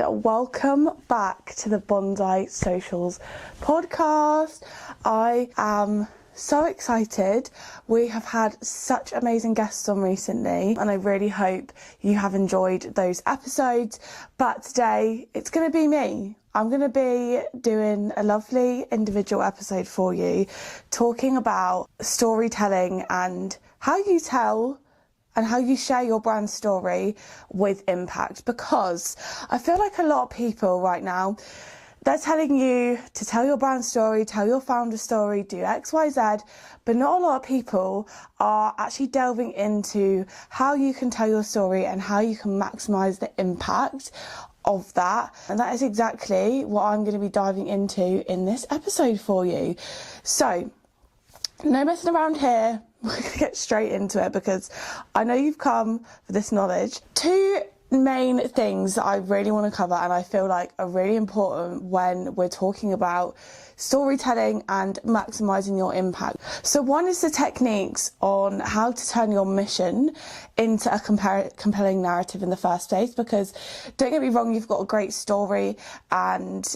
welcome back to the Bonsai Socials podcast. I am so excited. We have had such amazing guests on recently, and I really hope you have enjoyed those episodes. But today it's going to be me. I'm going to be doing a lovely individual episode for you, talking about storytelling and how you tell and how you share your brand story with impact. Because I feel like a lot of people right now, they're telling you to tell your brand story, tell your founder story, do X, Y, Z, but not a lot of people are actually delving into how you can tell your story and how you can maximize the impact of that. And that is exactly what I'm going to be diving into in this episode for you. So, no messing around here. We're going to get straight into it because I know you've come for this knowledge. Two main things that I really want to cover and I feel like are really important when we're talking about storytelling and maximizing your impact. So one is the techniques on how to turn your mission into a compelling narrative in the first place, because don't get me wrong, you've got a great story and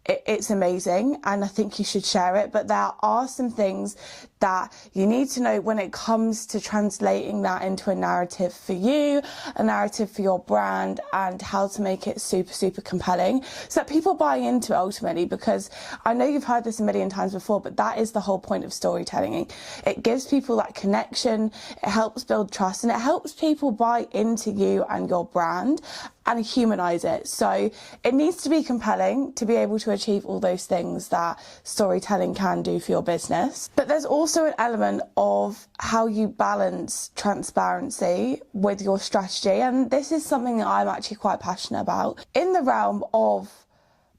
it's amazing and I think you should share it, but there are some things that you need to know when it comes to translating that into a narrative for you, a narrative for your brand, and how to make it super compelling so that people buy into it ultimately. Because I know you've heard this a million times before, but that is the whole point of storytelling. It gives people that connection, it helps build trust, and it helps people buy into you and your brand and humanize it. So it needs to be compelling to be able to achieve all those things that storytelling can do for your business. But there's also an element of how you balance transparency with your strategy, and this is something that I'm actually quite passionate about in the realm of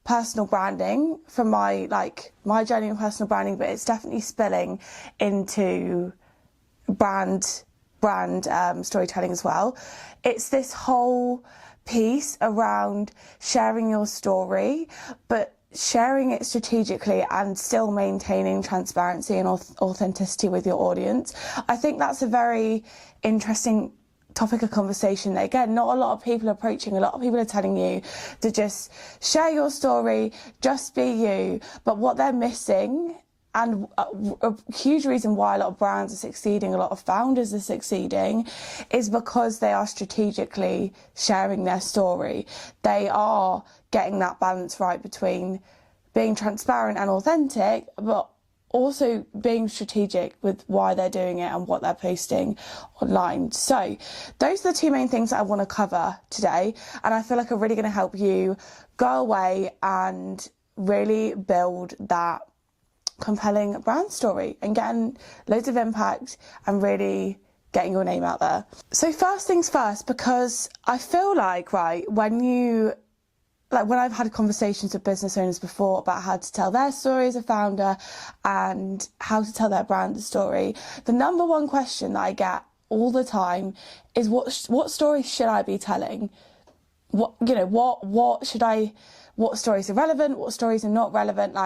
personal branding, from my journey in personal branding, but it's definitely spilling into brand storytelling as well. It's this whole piece around sharing your story, but sharing it strategically and still maintaining transparency and authenticity with your audience. I think that's a very interesting topic of conversation that, again, not a lot of people are approaching. A lot of people are telling you to just share your story, just be you. But what they're missing, and a huge reason why a lot of brands are succeeding, a lot of founders are succeeding, is because they are strategically sharing their story. They are getting that balance right between being transparent and authentic, but also being strategic with why they're doing it and what they're posting online. So those are the two main things that I want to cover today, and I feel like are really going to help you go away and really build that compelling brand story and getting loads of impact and really getting your name out there. So first things first, because I feel like, when I've had conversations with business owners before about how to tell their story as a founder and how to tell their brand story, the number one question that I get all the time is what story should I be telling? What stories are relevant? What stories are not relevant?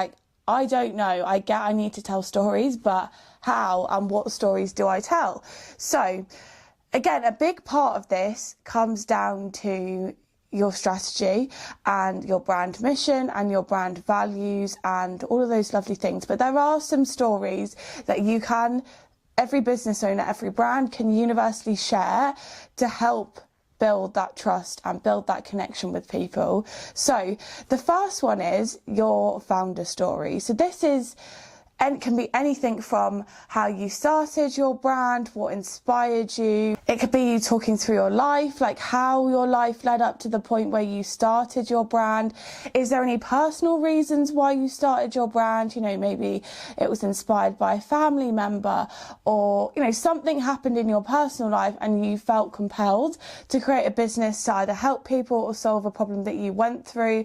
I don't know. I need to tell stories, but how and what stories do I tell? So again, a big part of this comes down to your strategy and your brand mission and your brand values and all of those lovely things. But there are some stories that every business owner, every brand can universally share to help build that trust and build that connection with people. So the first one is your founder story. So this can be anything from how you started your brand, what inspired you. It could be you talking through your life, like how your life led up to the point where you started your brand. Is there any personal reasons why you started your brand? Maybe it was inspired by a family member, or, something happened in your personal life and you felt compelled to create a business to either help people or solve a problem that you went through.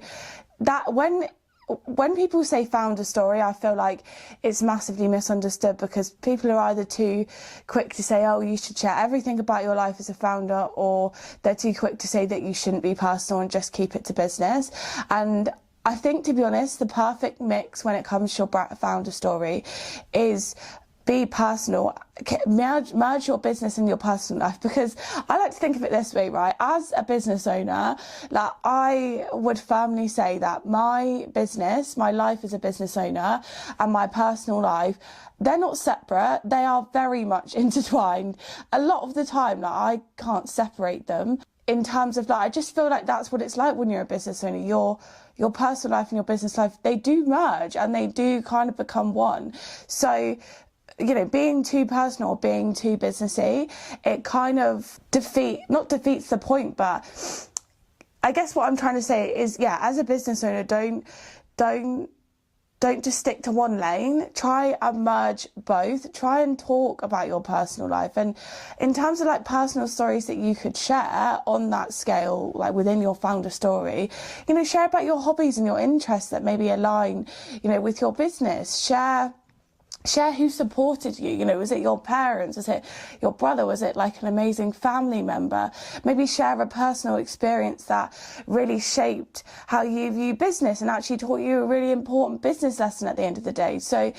That when people say founder story, I feel like it's massively misunderstood, because people are either too quick to say, oh, you should share everything about your life as a founder, or they're too quick to say that you shouldn't be personal and just keep it to business. And I think, to be honest, the perfect mix when it comes to your founder story is be personal, merge your business and your personal life, because I like to think of it this way, right? As a business owner, like, I would firmly say that my business, my life as a business owner, and my personal life, they're not separate. They are very much intertwined. A lot of the time, like, I can't separate them. In terms of that, I just feel like that's what it's like when you're a business owner. Your personal life and your business life, they do merge and they do kind of become one. So, you know, being too personal, being too businessy, it kind of not defeats the point, but I guess what I'm trying to say is, yeah, as a business owner, don't just stick to one lane. Try and merge both. Try and talk about your personal life. And in terms of like personal stories that you could share on that scale, like within your founder story, you know, share about your hobbies and your interests that maybe align, you know, with your business. Share who supported you. You know, was it your parents? Was it your brother? Was it like an amazing family member? Maybe share a personal experience that really shaped how you view business and actually taught you a really important business lesson at the end of the day. So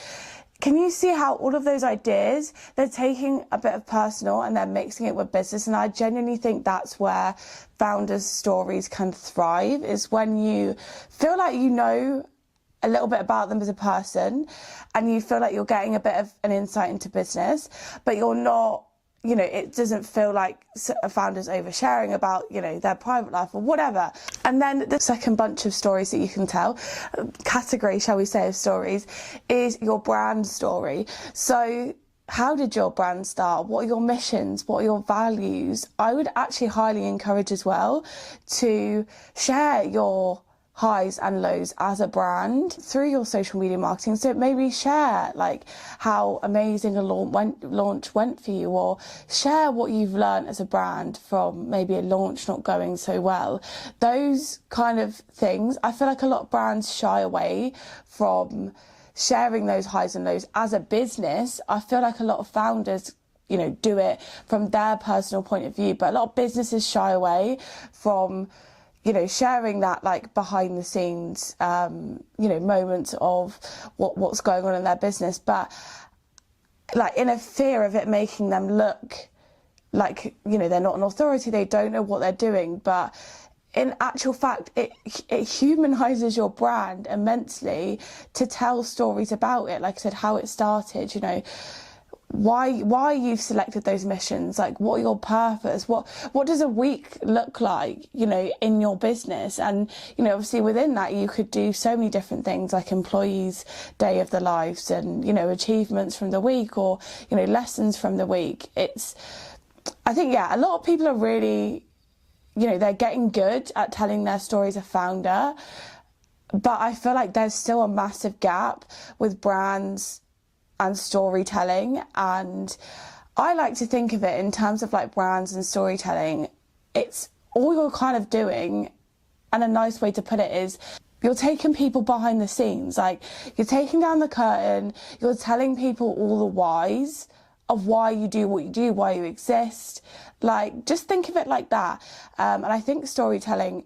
can you see how all of those ideas, they're taking a bit of personal and they're mixing it with business? And I genuinely think that's where founders' stories can thrive, is when you feel like you know a little bit about them as a person and you feel like you're getting a bit of an insight into business, but you're not, you know, it doesn't feel like a founder's oversharing about, you know, their private life or whatever. And then the second bunch of stories that you can tell, category, shall we say, of stories, is your brand story. So how did your brand start? What are your missions? What are your values? I would actually highly encourage as well to share your highs and lows as a brand through your social media marketing. So maybe share like how amazing a launch went for you, or share what you've learned as a brand from maybe a launch not going so well. Those kind of things, I feel like a lot of brands shy away from sharing those highs and lows as a business. I feel like a lot of founders, you know, do it from their personal point of view, but a lot of businesses shy away from, you know, sharing that like behind the scenes, you know, moments of what's going on in their business, but like in a fear of it making them look like, you know, they're not an authority, they don't know what they're doing. But in actual fact, it humanizes your brand immensely to tell stories about it. Like I said, how it started, you know, why you've selected those missions, like what your purpose, what does a week look like, you know, in your business. And, you know, obviously within that you could do so many different things, like employees' day of their lives and, you know, achievements from the week, or, you know, lessons from the week. I think, yeah, a lot of people are really, you know, they're getting good at telling their story as a founder, but I feel like there's still a massive gap with brands and storytelling. And I like to think of it in terms of like brands and storytelling. It's all you're kind of doing, and a nice way to put it is you're taking people behind the scenes. Like, you're taking down the curtain, you're telling people all the whys of why you do what you do, why you exist. Like, just think of it like that. And I think storytelling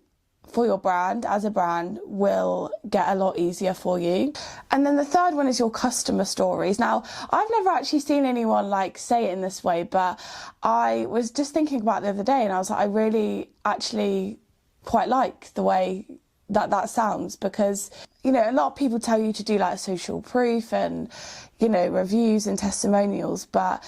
for your brand as a brand will get a lot easier for you. And then the third one is your customer stories. Now, I've never actually seen anyone like say it in this way, but I was just thinking about it the other day and I was like, I really actually quite like the way that sounds, because, you know, a lot of people tell you to do like social proof and, you know, reviews and testimonials, but,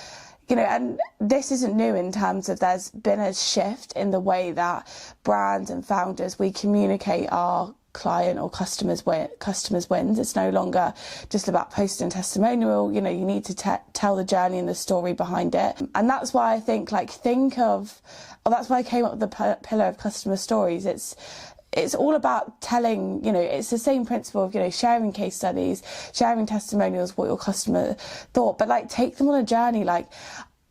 you know, and this isn't new in terms of there's been a shift in the way that brands and founders, we communicate our client or customers wins. It's no longer just about posting a testimonial. You know, you need to tell the journey and the story behind it. And that's why I think, like, that's why I came up with the pillar of customer stories. It's all about telling, you know, it's the same principle of, you know, sharing case studies, sharing testimonials, what your customer thought, but like take them on a journey. Like,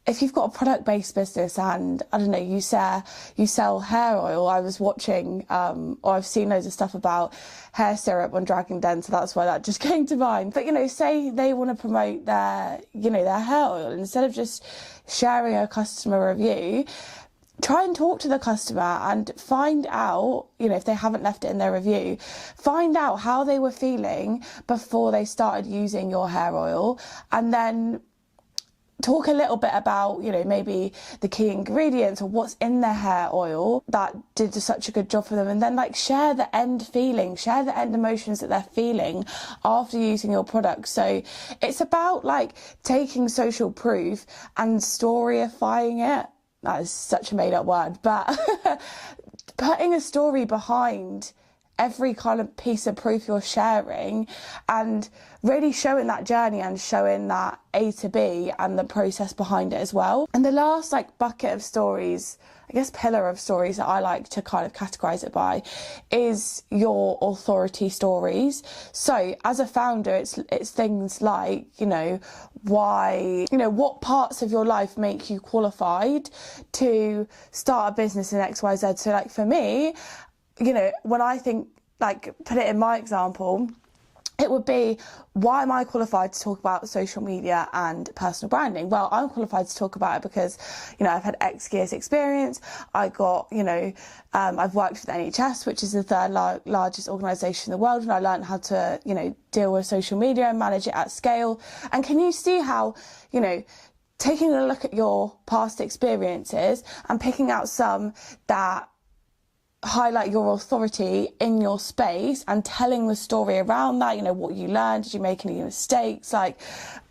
if you've got a product-based business and, I don't know, you sell hair oil, I was watching, or I've seen loads of stuff about hair syrup on Dragon Den, so that's why that just came to mind. But, you know, say they want to promote their hair oil, instead of just sharing a customer review, try and talk to the customer and find out, you know, if they haven't left it in their review, find out how they were feeling before they started using your hair oil, and then talk a little bit about, you know, maybe the key ingredients or what's in their hair oil that did such a good job for them, and then like share the end feeling, share the end emotions that they're feeling after using your product. So it's about like taking social proof and storyifying it. That is such a made up word, but putting a story behind every kind of piece of proof you're sharing, and really showing that journey and showing that A to B and the process behind it as well. And the last like bucket of stories, I guess pillar of stories that I like to kind of categorize it by, is your authority stories. So as a founder, it's things like, you know, why, you know, what parts of your life make you qualified to start a business in XYZ. So like for me, you know, when I think, like, put it in my example, it would be, why am I qualified to talk about social media and personal branding? Well, I'm qualified to talk about it because, you know, I've had X years experience. I got, you know, I've worked for the NHS, which is the third largest organisation in the world, and I learned how to, you know, deal with social media and manage it at scale. And can you see how, you know, taking a look at your past experiences and picking out some that highlight your authority in your space and telling the story around that, you know, what you learned, did you make any mistakes, like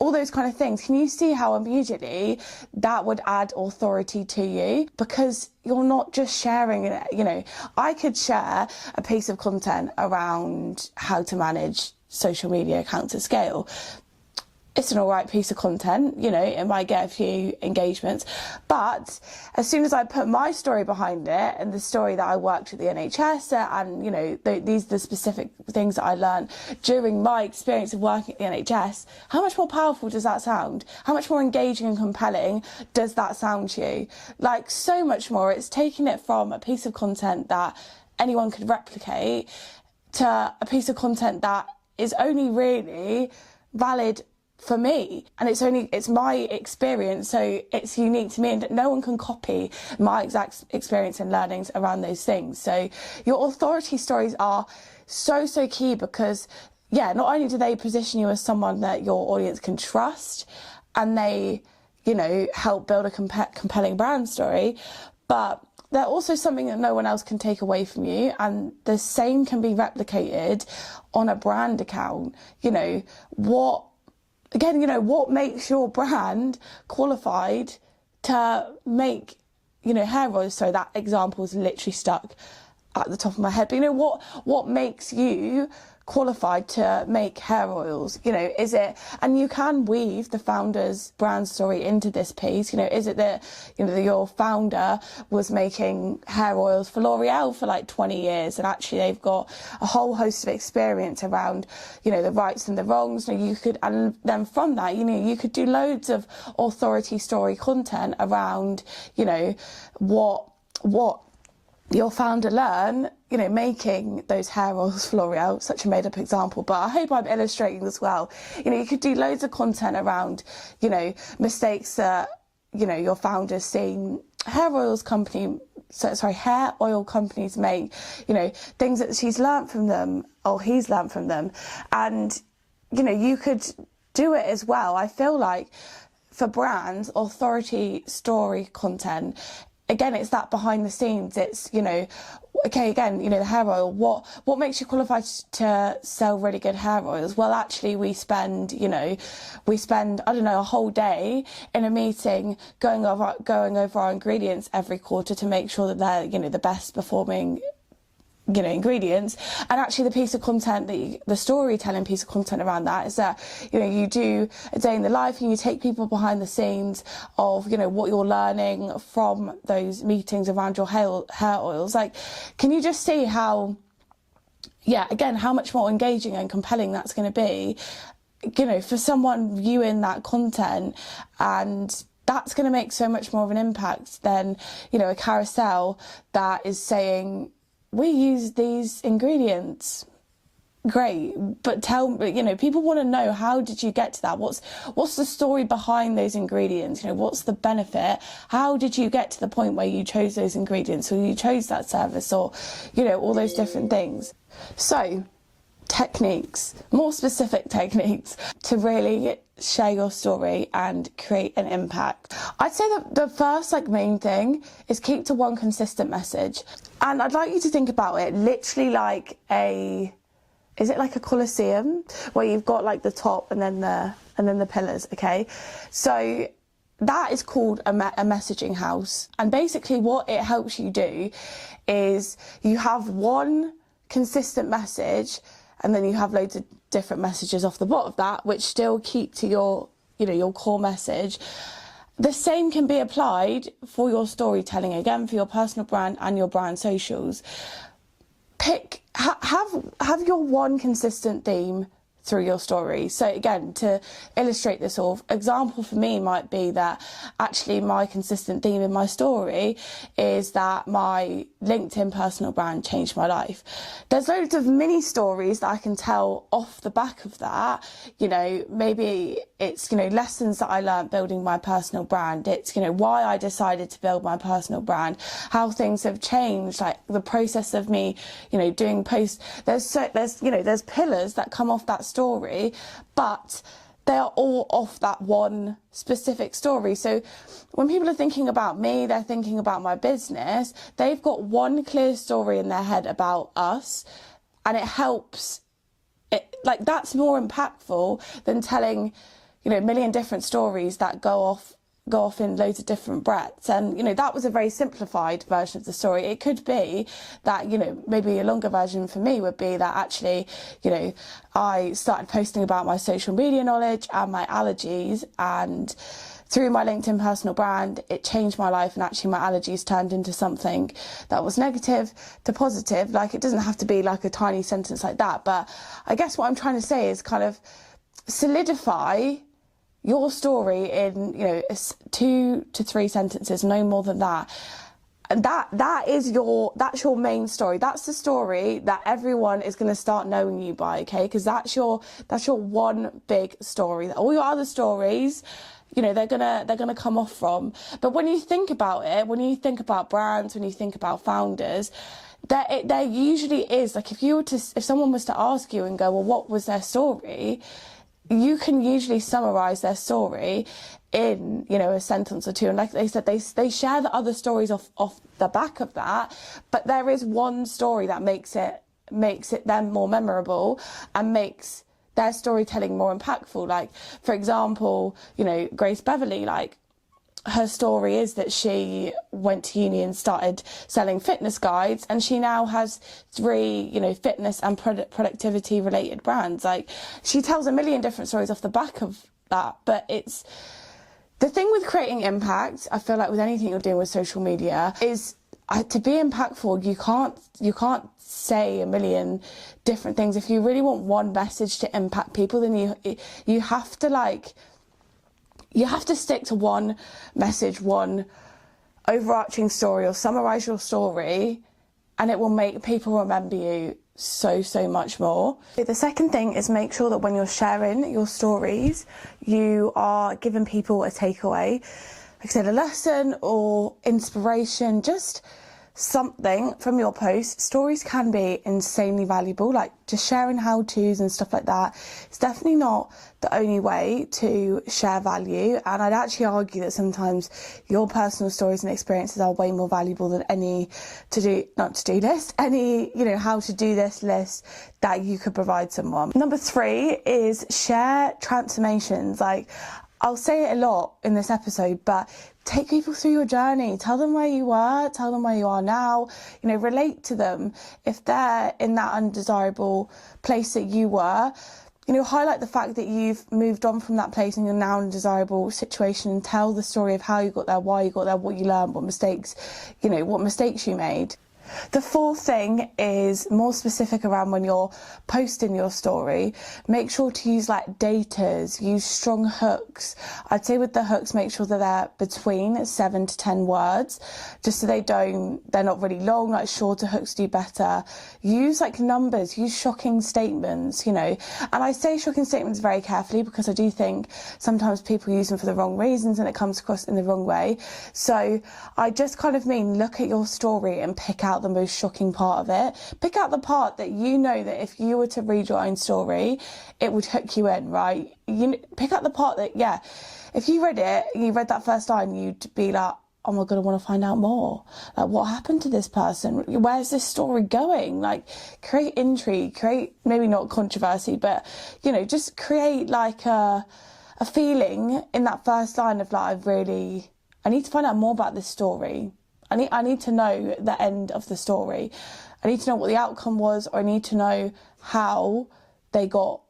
all those kind of things. Can you see how immediately that would add authority to you? Because you're not just sharing it, you know, I could share a piece of content around how to manage social media accounts at scale. It's an all right piece of content, you know, it might get a few engagements, but as soon as I put my story behind it and the story that I worked at the NHS and, you know, these are the specific things that I learned during my experience of working at the NHS, how much more powerful does that sound? How much more engaging and compelling does that sound to you? Like, so much more. It's taking it from a piece of content that anyone could replicate to a piece of content that is only really valid for me, and it's my experience, so it's unique to me, and no one can copy my exact experience and learnings around those things. So your authority stories are so key, because yeah, not only do they position you as someone that your audience can trust, and they, you know, help build a compelling brand story, but they're also something that no one else can take away from you, and the same can be replicated on a brand account. You know, what makes your brand qualified to make, you know, hair oils? So that example is literally stuck at the top of my head. But, you know, what makes you qualified to make hair oils? You know, is it, and you can weave the founder's brand story into this piece. You know, is it that, you know, your founder was making hair oils for L'Oreal for like 20 years, and actually they've got a whole host of experience around, you know, the rights and the wrongs. You know, you could, and then from that, you know, you could do loads of authority story content around, you know, what your founder learn, you know, making those hair oils for L'Oreal. Such a made up example, but I hope I'm illustrating this well. You know, you could do loads of content around, you know, mistakes that, you know, your founder's seen hair oil companies make, you know, things that she's learnt from them, or he's learnt from them. And, you know, you could do it as well. I feel like for brands, authority story content, again, it's that behind the scenes. It's, you know, okay, again, you know, the hair oil, what makes you qualified to sell really good hair oils? Well, actually, we spend, I don't know, a whole day in a meeting going over our ingredients every quarter to make sure that they're, you know, the best performing, you know, ingredients. And actually the piece of content the storytelling piece of content around that is that, you know, you do a day in the life and you take people behind the scenes of, you know, what you're learning from those meetings around your hair oils. Like, can you just see how, yeah, again, how much more engaging and compelling that's going to be, you know, for someone viewing that content? And that's going to make so much more of an impact than, you know, a carousel that is saying, we use these ingredients. Great, but you know, people want to know, how did you get to that? What's the story behind those ingredients? You know, what's the benefit? How did you get to the point where you chose those ingredients, or you chose that service, or, you know, all those different things? So techniques, more specific techniques to really share your story and create an impact. I'd say that the first main thing is keep to one consistent message. And I'd like you to think about it literally like is it like a coliseum where you've got the top and then the pillars, okay? So that is called a messaging house. And basically what it helps you do is you have one consistent message, and then you have loads of different messages off the bottom of that, which still keep to your core message. The same can be applied for your storytelling, again, for your personal brand and your brand socials. Have your one consistent theme through your story. So again, to illustrate this example for me might be that actually my consistent theme in my story is that my LinkedIn personal brand changed my life. There's loads of mini stories that I can tell off the back of that. Maybe it's, lessons that I learned building my personal brand. It's, why I decided to build my personal brand, how things have changed, the process of me, doing posts. There's pillars that come off that story, but they are all off that one specific story. So when people are thinking about me, they're thinking about my business, they've got one clear story in their head about us, and it helps. That's more impactful than telling, a million different stories that go off in loads of different breadths. And that was a very simplified version of the story. It could be that maybe a longer version for me would be that actually I started posting about my social media knowledge and my allergies, and through my LinkedIn personal brand it changed my life, and actually my allergies turned into something that was negative to positive. It doesn't have to be a tiny sentence like that, but I guess what I'm trying to say is kind of solidify your story in 2 to 3 sentences, no more than that. And that's your main story. That's the story that everyone is going to start knowing you by, okay? Because that's your one big story. All your other stories, they're gonna come off from. But when you think about it, when you think about brands, when you think about founders, there usually is if someone was to ask you and go, well, what was their story? You can usually summarize their story in, a sentence or two. And like they said, they share the other stories off the back of that, but there is one story that makes it then more memorable and makes their storytelling more impactful. For example, Grace Beverley, her story is that she went to uni and started selling fitness guides, and she now has 3, fitness and productivity related brands. She tells a million different stories off the back of that. But it's the thing with creating impact, I feel with anything you're doing with social media, is to be impactful, you can't say a million different things. If you really want one message to impact people, then you have to stick to one message, one overarching story, or summarize your story, and it will make people remember you so much more. The second thing is make sure that when you're sharing your stories, you are giving people a takeaway. Like I said, a lesson or inspiration, just something from your post. Stories can be insanely valuable, just sharing how-tos and stuff like that. It's definitely not the only way to share value, and I'd actually argue that sometimes your personal stories and experiences are way more valuable than any how to do this list that you could provide someone. Number 3 is share transformations. I'll say it a lot in this episode, but take people through your journey. Tell them where you were, tell them where you are now, relate to them. If they're in that undesirable place that you were, highlight the fact that you've moved on from that place and you're now in a desirable situation, and tell the story of how you got there, why you got there, what you learned, what mistakes you made. The 4th thing is more specific around when you're posting your story. Make sure to use daters, use strong hooks. I'd say with the hooks, make sure that they're between 7 to 10 words, just so they're not really long. Shorter hooks do better. Use numbers, use shocking statements, and I say shocking statements very carefully, because I do think sometimes people use them for the wrong reasons and it comes across in the wrong way. So I just kind of mean, look at your story and pick out out the most shocking part of it. Pick out the part that you know that if you were to read your own story, it would hook you in, right? Pick out the part that, yeah, if you read it, you read that first line, you'd be like, oh my God, I want to find out more. Like, what happened to this person? Where's this story going? Like, create intrigue, create, maybe not controversy, but, you know, just create like a feeling in that first line of like, I need to find out more about this story. I need to know the end of the story. I need to know what the outcome was, or I need to know how they got,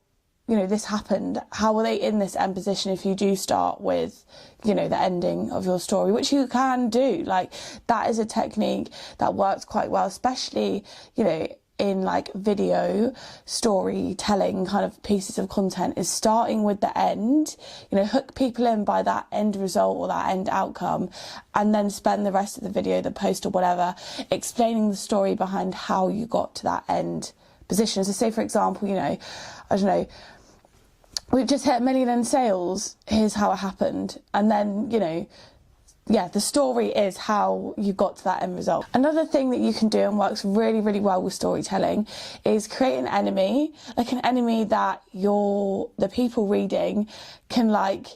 you know, this happened. How were they in this end position if you do start with, you know, the ending of your story, which you can do. Like, that is a technique that works quite well, especially, you know, in like video storytelling kind of pieces of content, is starting with the end, you know, hook people in by that end result or that end outcome, and then spend the rest of the video, the post or whatever, explaining the story behind how you got to that end position. So say, for example, you know, I don't know, we've just hit 1 million in sales, here's how it happened. And then, you know, yeah, the story is how you got to that end result. Another thing that you can do and works really, really well with storytelling is create an enemy, like an enemy that the people reading can like,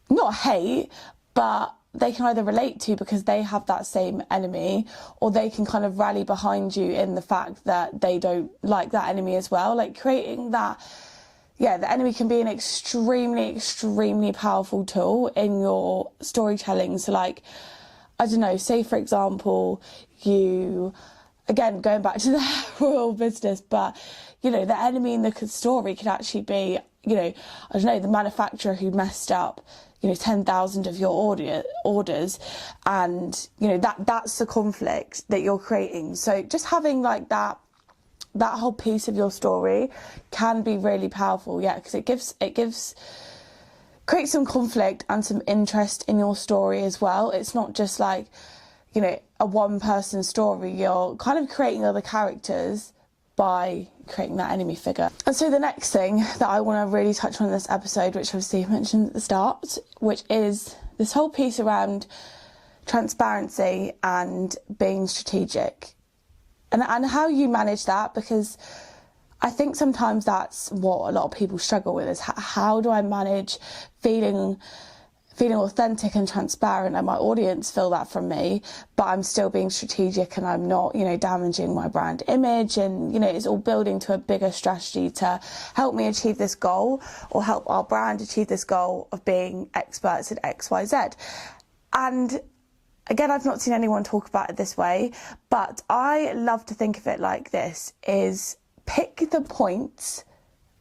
not hate, but they can either relate to because they have that same enemy, or they can kind of rally behind you in the fact that they don't like that enemy as well. Like, creating that, yeah, the enemy can be an extremely, extremely powerful tool in your storytelling. So like, I don't know, say for example, again, going back to the royal business, but, you know, the enemy in the story could actually be, you know, I don't know, the manufacturer who messed up, you know, 10,000 of your orders, and, you know, that's the conflict that you're creating. So just having like that whole piece of your story can be really powerful, yeah, because it creates some conflict and some interest in your story as well. It's not just like, you know, a one person story. You're kind of creating other characters by creating that enemy figure. And so the next thing that I want to really touch on in this episode, which obviously I mentioned at the start, which is this whole piece around transparency and being strategic. And how you manage that, because I think sometimes that's what a lot of people struggle with, is how do I manage feeling authentic and transparent, and my audience feel that from me, but I'm still being strategic and I'm not, you know, damaging my brand image, and, you know, it's all building to a bigger strategy to help me achieve this goal, or help our brand achieve this goal of being experts at XYZ. And again, I've not seen anyone talk about it this way, but I love to think of it like this, is pick the points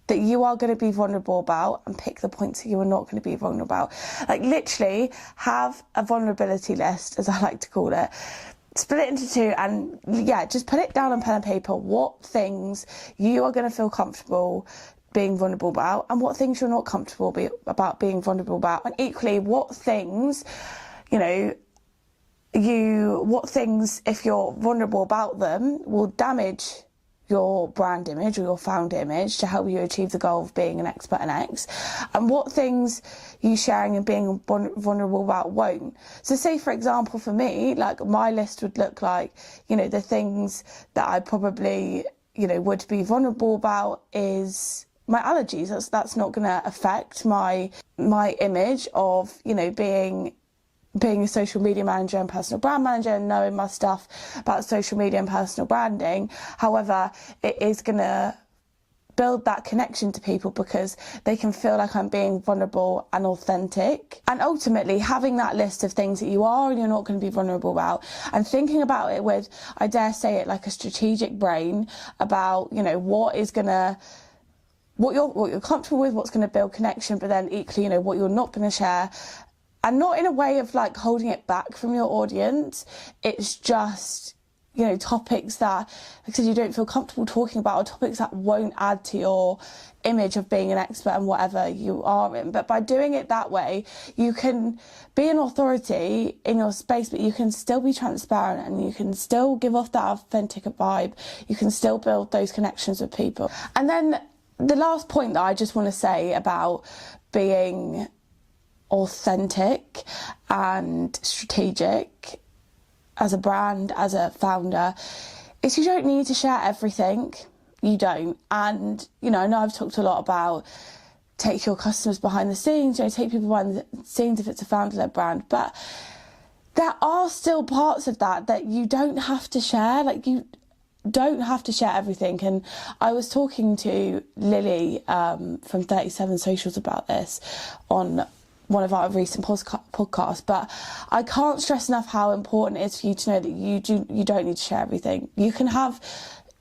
that you are going to be vulnerable about, and pick the points that you are not going to be vulnerable about. Like, literally have a vulnerability list, as I like to call it. Split it into two, and yeah, just put it down on pen and paper, what things you are going to feel comfortable being vulnerable about, and what things you're not comfortable about being vulnerable about. And equally, what things, you know, what things, if you're vulnerable about them, will damage your brand image or your founder image to help you achieve the goal of being an expert in X, and what things you sharing and being vulnerable about won't. So say, for example, for me, like, my list would look like, you know, the things that I probably, you know, would be vulnerable about is my allergies. That's not going to affect my image of, you know, being a social media manager and personal brand manager and knowing my stuff about social media and personal branding. However, it is going to build that connection to people because they can feel like I'm being vulnerable and authentic. And ultimately, having that list of things that you are and you're not going to be vulnerable about, and thinking about it with, I dare say it, like a strategic brain about, you know, what you're comfortable with, what's going to build connection, but then equally, you know, what you're not going to share. And not in a way of like holding it back from your audience. It's just, you know, topics that, like I said, you don't feel comfortable talking about, or topics that won't add to your image of being an expert in whatever you are in. But by doing it that way, you can be an authority in your space, but you can still be transparent, and you can still give off that authentic vibe. You can still build those connections with people. And then the last point that I just want to say about being authentic and strategic as a brand, as a founder, is you don't need to share everything. You don't. And, you know, I know I've talked a lot about take your customers behind the scenes, you know, take people behind the scenes if it's a founder-led brand, but there are still parts of that you don't have to share. Like, you don't have to share everything. And I was talking to Lily from 37 Socials about this on one of our recent podcasts, but I can't stress enough how important it is for you to know that you don't need to share everything. You can have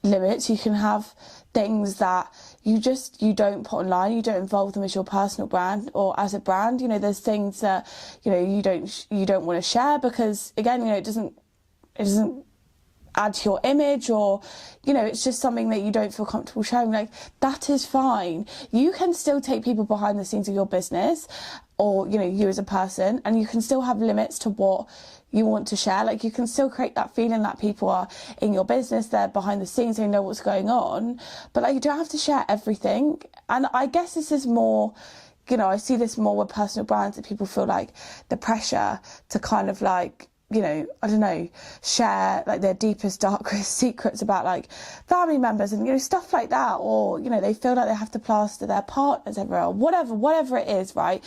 limits, you can have things that you don't put online, you don't involve them as your personal brand or as a brand. You know, there's things that, you know, you don't want to share because, again, you know, it doesn't add to your image, or, you know, it's just something that you don't feel comfortable sharing. Like, that is fine. You can still take people behind the scenes of your business, or, you know, you as a person, and you can still have limits to what you want to share. Like, you can still create that feeling that people are in your business, they're behind the scenes, they know what's going on, but like, you don't have to share everything. And I guess this is more, you know, I see this more with personal brands, that people feel like the pressure to kind of like, you know, I don't know, share like their deepest, darkest secrets about like family members and, you know, stuff like that. Or, you know, they feel like they have to plaster their partners everywhere, or whatever it is, right?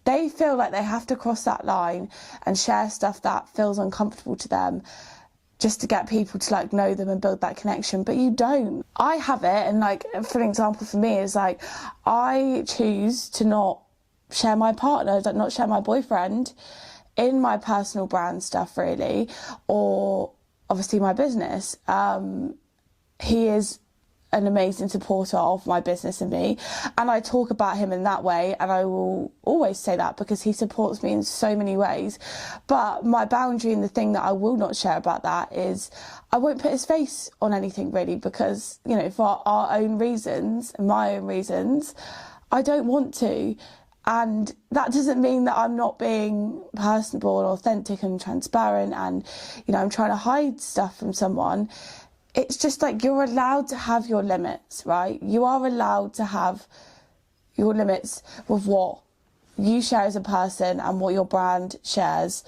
They feel like they have to cross that line and share stuff that feels uncomfortable to them just to get people to like know them and build that connection. But you don't. I have it, and like, for an example for me is like, I choose to not share my partner, not share my boyfriend in my personal brand stuff, really, or obviously my business. He is an amazing supporter of my business and me, and I talk about him in that way, and I will always say that because he supports me in so many ways. But my boundary, and the thing that I will not share about that, is I won't put his face on anything, really, because, you know, for our own reasons, my own reasons, I don't want to. And that doesn't mean that I'm not being personable and authentic and transparent and, you know, I'm trying to hide stuff from someone. It's just like, you're allowed to have your limits, right? You are allowed to have your limits with what you share as a person and what your brand shares.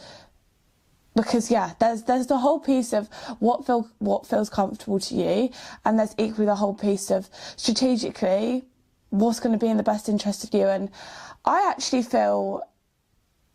Because, yeah, there's the whole piece of what feels comfortable to you, and there's equally the whole piece of strategically what's going to be in the best interest of you. And I actually feel,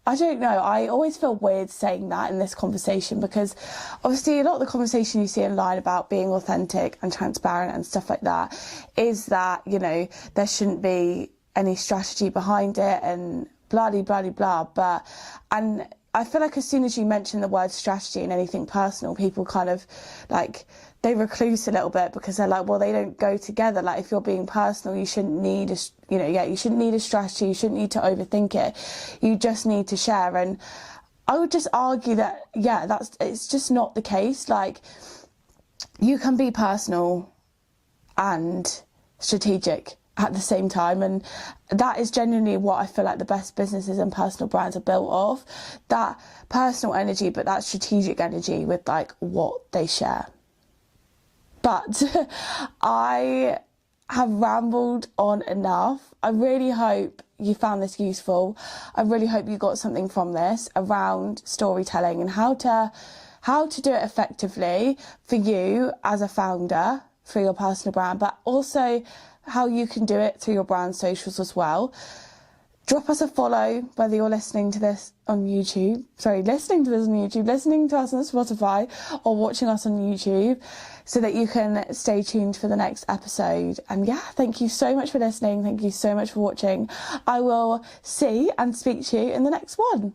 I don't know, I always feel weird saying that in this conversation, because obviously a lot of the conversation you see online about being authentic and transparent and stuff like that is that, you know, there shouldn't be any strategy behind it and blah, blah, blah, blah. But, and I feel like as soon as you mention the word strategy in anything personal, people kind of like, they recluse a little bit, because they're like, well, they don't go together. Like, if you're being personal, you shouldn't need you shouldn't need a strategy. You shouldn't need to overthink it. You just need to share. And I would just argue that, yeah, it's just not the case. Like, you can be personal and strategic at the same time, and that is genuinely what I feel like the best businesses and personal brands are built of. That personal energy, but that strategic energy with like what they share. But I have rambled on enough. I really hope you found this useful. I really hope you got something from this around storytelling and how to do it effectively for you as a founder, for your personal brand, but also how you can do it through your brand socials as well. Drop us a follow, whether you're listening to this on YouTube, listening to us on Spotify, or watching us on YouTube, so that you can stay tuned for the next episode. And yeah, thank you so much for listening. Thank you so much for watching. I will see and speak to you in the next one.